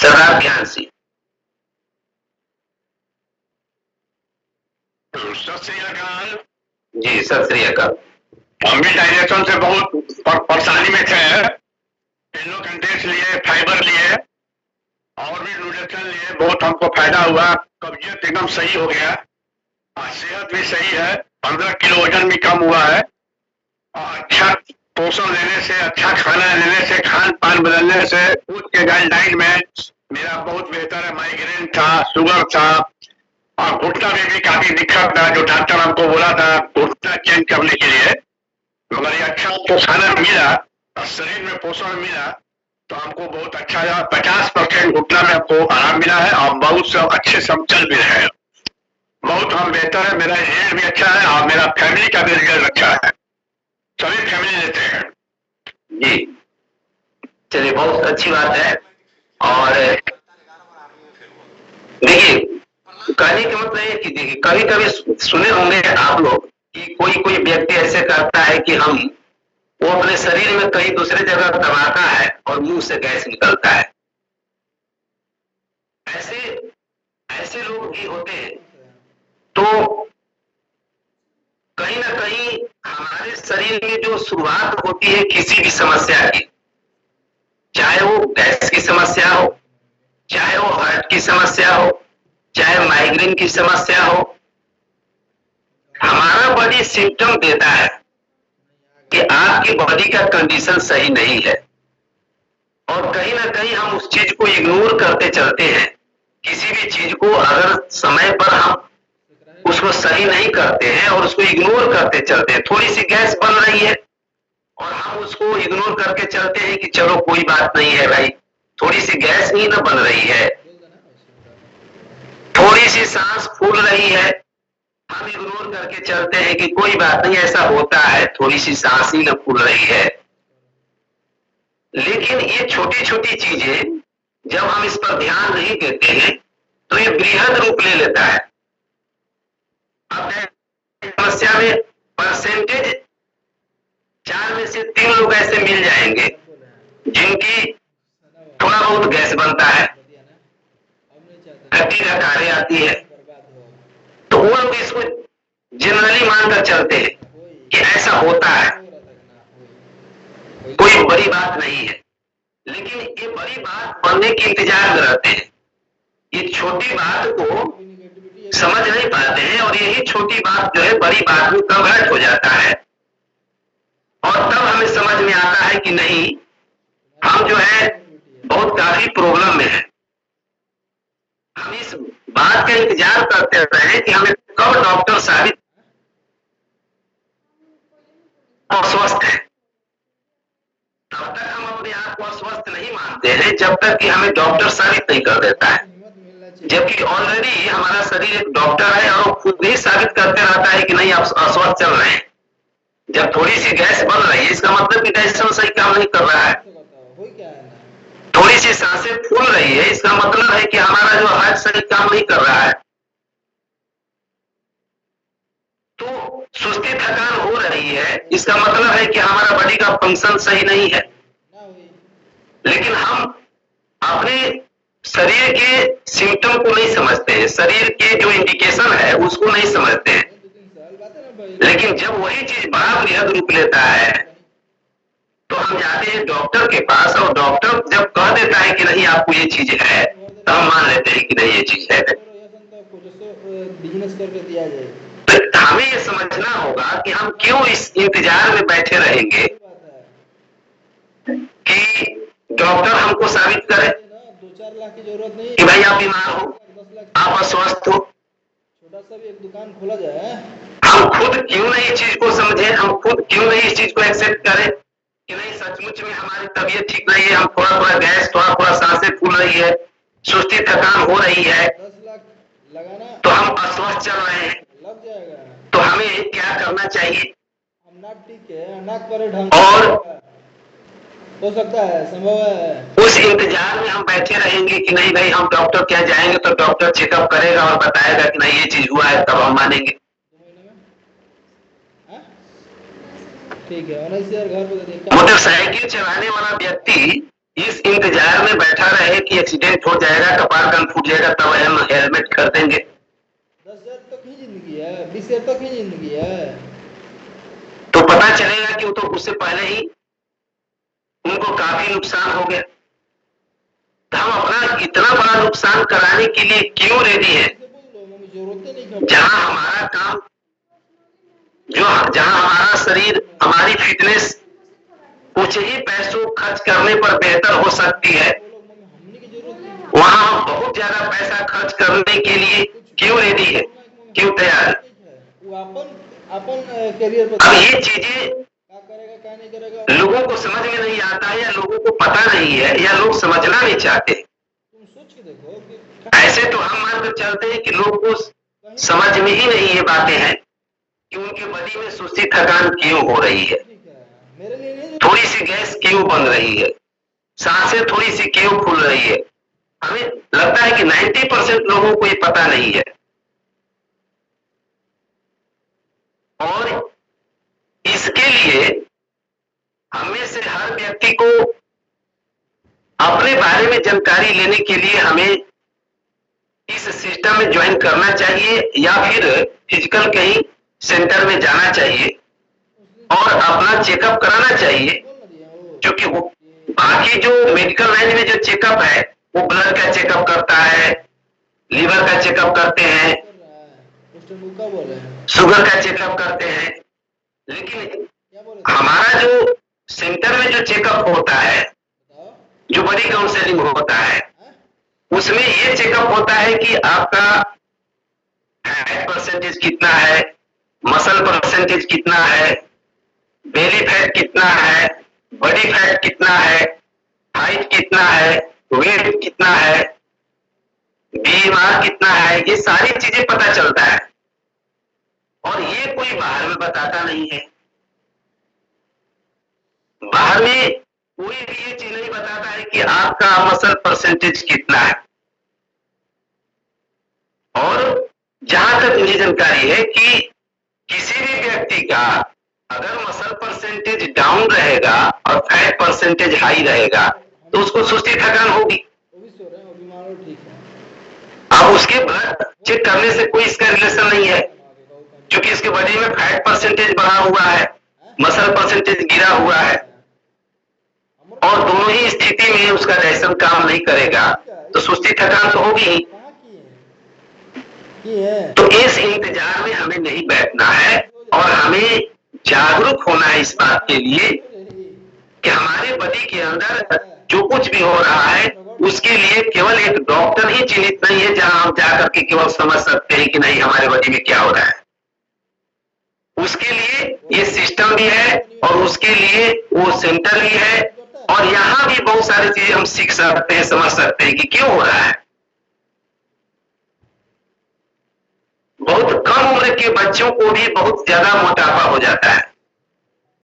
सरदार ध्यान सिंह। सत श्री अकाल। जी सत श्री अकाल। हम भी डाइजेशन से बहुत परेशानी में थे। एलो कंटेंट्स लिए, फाइबर लिए और भी न्यूट्रिशन लिए, बहुत हमको फायदा हुआ। कब्जियत एकदम सही हो गया, सेहत भी सही है, 15 किलो वजन भी कम हुआ है। अच्छा पोषण लेने से, अच्छा खाना लेने से, खान पान बदलने से, फूड के गाइडलाइन में मेरा बहुत बेहतर है। माइग्रेन था, शुगर था और घुटना में भी काफी दिक्कत था, जो डॉक्टर हमको बोला था घुटना चेंज करने के लिए। मगर ये अच्छा हमको खाना मिला और शरीर में पोषण मिला तो हमको बहुत अच्छा लगा। 50% घुटना में हमको आराम मिला है और बहुत से अच्छे से हम चल भी रहे हैं। बहुत हम बेहतर है, मेरा रिजल्ट भी अच्छा है और मेरा फैमिली का भी रिजल्ट अच्छा है। सभी फैमिली लेते हैं। जी चलिए, बहुत अच्छी बात है। और देखिए, कहने का मतलब है कि देखिए, कभी कभी सुने होंगे आप लोग कि कोई व्यक्ति ऐसे करता है कि वो अपने शरीर में कहीं दूसरे जगह दबाता है और मुंह से गैस निकलता है। ऐसे ऐसे लोग भी होते हैं। तो कहीं ना कहीं हमारे शरीर में जो शुरुआत होती है किसी भी समस्या की, चाहे वो गैस की समस्या हो, चाहे वो हार्ट की समस्या हो, चाहे माइग्रेन की समस्या हो, हमारा बॉडी सिम्टम देता है कि आपकी बॉडी का कंडीशन सही नहीं है। और कहीं ना कहीं हम उस चीज को इग्नोर करते चलते हैं। किसी भी चीज को अगर समय पर हम उसको सही नहीं करते हैं और उसको इग्नोर करते चलते हैं, थोड़ी सी गैस बन रही है और हम उसको इग्नोर करके चलते हैं कि चलो कोई बात नहीं है भाई, थोड़ी सी गैस ही ना बन रही है, थोड़ी सी सांस फूल रही है, हम इग्नोर करके चलते हैं कि कोई बात नहीं, ऐसा होता है, थोड़ी सी सांस ही ना फूल रही है। लेकिन ये छोटी छोटी चीजें जब हम इस पर ध्यान नहीं देते हैं तो ये बृहद रूप ले लेता है। अब समस्या में परसेंटेज 4 में से 3 लोग ऐसे मिल जाएंगे जिनकी थोड़ा बहुत गैस बनता है, गति रकारे आती है, तो वो लोग इसको जनरली मानकर चलते हैं कि ऐसा होता है, कोई बड़ी बात नहीं है। लेकिन ये बड़ी बात बनने के इंतजार में रहते हैं। ये छोटी बात को समझ नहीं पाते हैं और यही छोटी बात जो है बड़ी बात में कन्वर्ट हो जाता है। और तब हमें समझ में आता है कि नहीं, हम जो है बहुत काफी प्रॉब्लम में है। हम इस बात का इंतजार करते रहे कि हमें कब डॉक्टर साबित अस्वस्थ है। तब तक हम अपने आप को अस्वस्थ नहीं मानते हैं जब तक कि हमें डॉक्टर साबित नहीं कर देता है। जबकि ऑलरेडी हमारा शरीर एक डॉक्टर है और वो खुद ही साबित करते रहता है कि नहीं, आप अस्वस्थ चल रहे हैं। जब थोड़ी सी गैस बन रही है इसका मतलब कि डाइजेशन सही काम नहीं कर रहा है। थोड़ी सी सांसें फूल रही है इसका मतलब है कि हमारा जो हार्ट सही काम नहीं कर रहा है। तो सुस्ती थकान हो रही है इसका मतलब है कि हमारा बॉडी का फंक्शन सही नहीं है। लेकिन हम अपने शरीर के सिम्टम को नहीं समझते हैं, शरीर के जो इंडिकेशन है उसको नहीं समझते हैं। लेकिन जब वही चीज बड़ा बृहद रूप लेता है तो हम जाते हैं डॉक्टर के पास और डॉक्टर जब कह देता है कि नहीं आपको ये चीज है तो हम मान लेते हैं कि नहीं ये चीज है। तो हमें ये समझना होगा कि हम क्यों इस इंतजार में बैठे रहेंगे कि डॉक्टर हमको साबित करे कि भाई आप बीमार हो, आप अस्वस्थ हो। छोटा सा भी एक दुकान खोला जाए, हम खुद क्यों नहीं इस चीज को समझे, हम खुद क्यों नहीं इस चीज को एक्सेप्ट करें कि नहीं सचमुच में हमारी तबीयत ठीक नहीं है, हम थोड़ा थोड़ा गैस, थोड़ा थोड़ा सांसें फूल रही है, सुस्ती थकान हो रही है, 10 लाख लगाना तो हम अस्वस्थ चल रहे हैं। लग जाएगा। तो हमें क्या करना चाहिए? हम नाक टीक है, नाक पर ढंग और हो सकता है, संभव है। उस इंतजार में हम बैठे रहेंगे कि नहीं भाई हम डॉक्टर क्या जाएंगे तो डॉक्टर चेकअप करेगा और बताएगा कि नहीं ये चीज हुआ है, तब हम मानेंगे। ठीक है, 19,000 घर पे देखा। मोटरसाइकिल चलाने वाला व्यक्ति इस इंतजार में बैठा रहे कि एक्सीडेंट हो जाएगा, कपार कान फूट जाएगा, तब हम हेलमेट कर देंगे। 10,000 तक ही जिंदगी है, 20,000 तक ही जिंदगी है। तो पता चलेगा कि वो तो उससे पहले ही उनको काफी नुकसान हो गया। तो हम अपना इतना बड़ा नुकसान कराने के लिए क्यों रेडी है, जरूरत नहीं। जहां हमारा काम, जहां हमारा शरीर, हमारी फिटनेस कुछ ही पैसों खर्च करने पर बेहतर हो सकती है, वहां हम बहुत ज्यादा पैसा खर्च करने के लिए क्यों रेडी है, क्यों तैयार है। अपन करियर पर अब ये चीजें क्या करेगा क्या नहीं करेगा लोगों को समझ में नहीं आता है, या लोगों को पता नहीं है, या लोग समझना नहीं चाहते। तुम सोच के देखो कि ऐसे तो हम मानकर चलते हैं कि लोग को समझ में ही नहीं ये बातें हैं कि उनके बॉडी में सुस्ती थकान क्यों हो रही है, मेरे लिए नहीं, थोड़ी सी गैस क्यों बन रही है, सांसें थोड़ी सी क्यों फूल रही है। हमें लगता है कि 90% लोगों को ये पता नहीं है। और इसके लिए हमें से हर व्यक्ति को अपने बारे में जानकारी लेने के लिए हमें इस सिस्टम में ज्वाइन करना चाहिए, या फिर फिजिकल कहीं सेंटर में जाना चाहिए और अपना चेकअप कराना चाहिए। क्योंकि वो बाकी जो मेडिकल लाइन में जो चेकअप है, वो ब्लड का चेकअप करता है, लीवर का चेकअप करते हैं, शुगर का चेकअप करते हैं, लेकिन हमारा जो सेंटर में जो चेकअप होता है, जो बॉडी काउंसलिंग होता है, उसमें ये चेकअप होता है कि आपका फैट परसेंटेज कितना है, मसल परसेंटेज कितना है, बेली फैट कितना है, बॉडी फैट कितना है, हाइट कितना है, वेट कितना है, बीमार कितना है, ये सारी चीजें पता चलता है। और ये कोई बाहर में बताता नहीं है। बाहर में कोई भी ये चीज नहीं बताता है कि आपका मसल परसेंटेज कितना है। और जहां तक मुझे जानकारी है कि किसी भी व्यक्ति का अगर मसल परसेंटेज डाउन रहेगा और फैट परसेंटेज हाई रहेगा, तो उसको सुस्ती थकान होगी। अब उसके ब्लड चेक करने से कोई इसका रिलेशन नहीं है, क्योंकि इसके बॉडी में फैट परसेंटेज बढ़ा हुआ है, मसल परसेंटेज गिरा हुआ है, और दोनों ही स्थिति में उसका डाइजेशन काम नहीं करेगा, तो सुस्ती थकान तो होगी ही। तो इस इंतजार में हमें नहीं बैठना है, और हमें जागरूक होना है इस बात के लिए कि हमारे बॉडी के अंदर जो कुछ भी हो रहा है, उसके लिए केवल एक डॉक्टर ही चिन्हित नहीं है जहां हम जाकर के केवल समझ सकते हैं कि नहीं हमारे बॉडी में क्या हो रहा है। उसके लिए ये सिस्टम भी है, और उसके लिए वो सेंटर भी है, और यहाँ भी बहुत सारी चीजें हम सीख सकते हैं, समझ सकते हैं कि क्यों हो रहा है। बहुत कम उम्र के बच्चों को भी बहुत ज्यादा मोटापा हो जाता है।